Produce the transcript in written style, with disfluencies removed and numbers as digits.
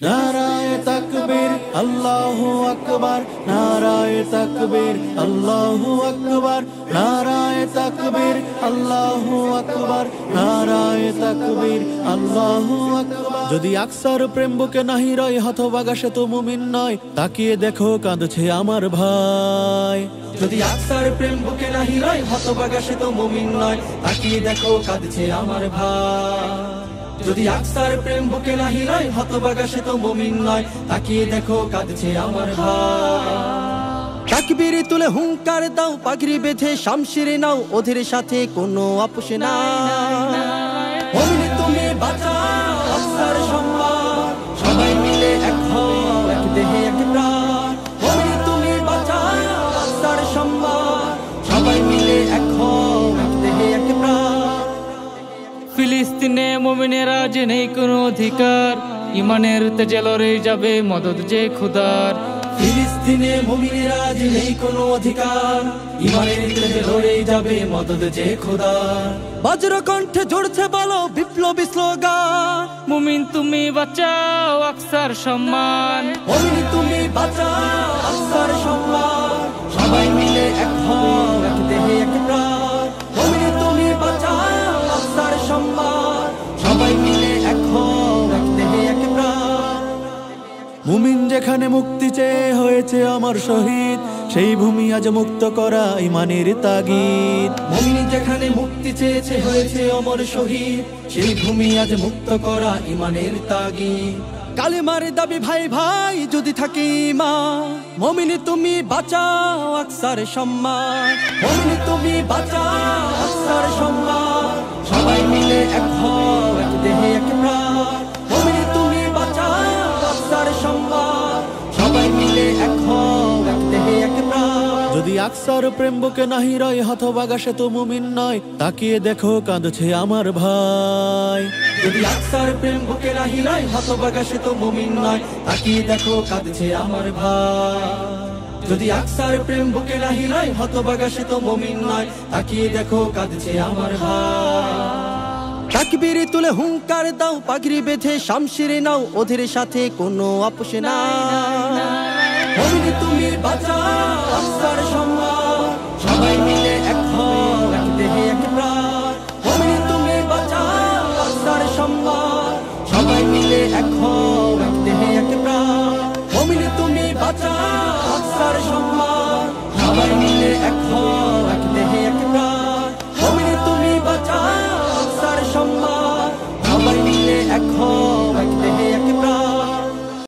নারায়ে তাকবীর আল্লাহু আকবার, নারায়ে তাকবীর আল্লাহু আকবার, নারায়ে তাকবীর আল্লাহু আকবার, নারায়ে তাকবীর আল্লাহু আকবার। যদি আকসার প্রেম বুকে নাহি রয়, হতভাগা সে তো মুমিন নয়। তাকিয়ে দেখো কাঁদছে আমার ভাই। যদি আকসার প্রেম বুকে নাহি রয়, হতভাগা সে তো মুমিন নয়। তাকিয়ে দেখো কাঁদছে আমার ভাই। যদি আকসার প্রেম বুকে নাহি রয়, হতভাগা সে তো মুমিন নয়। তাকিয়ে দেখো কাঁদছে আমার ভাই। তাকবীর তুলে হুঙ্কার দাও, পাগড়ি বেঁধে শামশির নাও, ওদের সাথে কোনো আপোষ নাই। মুমিন তুমি বাঁচাও আকসার সম্মান, সবাই মিলে এক হও, এক দেহে এক প্রাণ। মুমিন তুমি বাঁচাও আকসার সম্মান, সবাই মিলে এক হও, এক দেহে এক প্রাণ। ফিলিস্তিনে মুমিনেরা যে নেই কোনো অধিকার, ইমানের তেজে লড়ে যাবে মদদ যে খুদার। ফিলিস্তিনে মুমিনেরা যে নেই কোনো অধিকার, ইমানের তেজে লড়ে যাবে মদদ যে খোদার। বজ্র কণ্ঠে ঝরছে বলো বিপ্লবী স্লোগান, মুমিন তুমি বাঁচাও আকসার সম্মান। মুমিন তুমি বাঁচাও আকসার সম্মান, সবাই মিলে এক হও, এক দেহে এক প্রাণ। মুমিন তুমি বাঁচাও আকসার সম্মান, সবাই মিলে এক হও, এক দেহে এক প্রাণ। মুমিন যেখানে মুক্তি চেয়ে হয়েছে আমার শহীদ, সেই ভূমি আজ মুক্ত করা ইমানের তাগিদ। মুমিন যেখানে মুক্তি চেয়েছে হয়েছে অমর শহীদ, সেই ভূমি আজ মুক্ত করা ইমানের তাগিদ। কালেমার দাবি ভাই ভাই যদি থাকে ঈমান, মুমিন তুমি বাঁচাও আকসার সম্মান। মুমিন তুমি বাঁচাও আকসার সম্মান, সবাই মিলে এক হও, এক দেহে এক প্রাণ। মুমিন তুমি বাঁচাও আকসার সম্মান, সবাই মিলে এক হও, এক দেহে এক প্রাণ। যদি আকসার প্রেম বুকে নাহি রয়, হতভাগা সে তো মুমিন নয়। তাকিয়ে দেখো কাঁদছে আমার ভাই। যদি আকসার প্রেম বুকে নাহি রয়, হতভাগা সে তো মুমিন নয়। তাকিয়ে দেখো কাঁদছে আমার ভাই। যদি আকসার প্রেম বুকে নাহি রয়, হতভাগা সে তো মুমিন নয়। তাকিয়ে দেখো কাঁদছে আমার ভাই। তাকবীর তুলে হুঙ্কার দাও, পাগড়ি বেঁধে শামশির নাও, ওদের সাথে কোনো আপোষ নাই। মুমিন তুমি বাঁচাও আকসার সম্মান।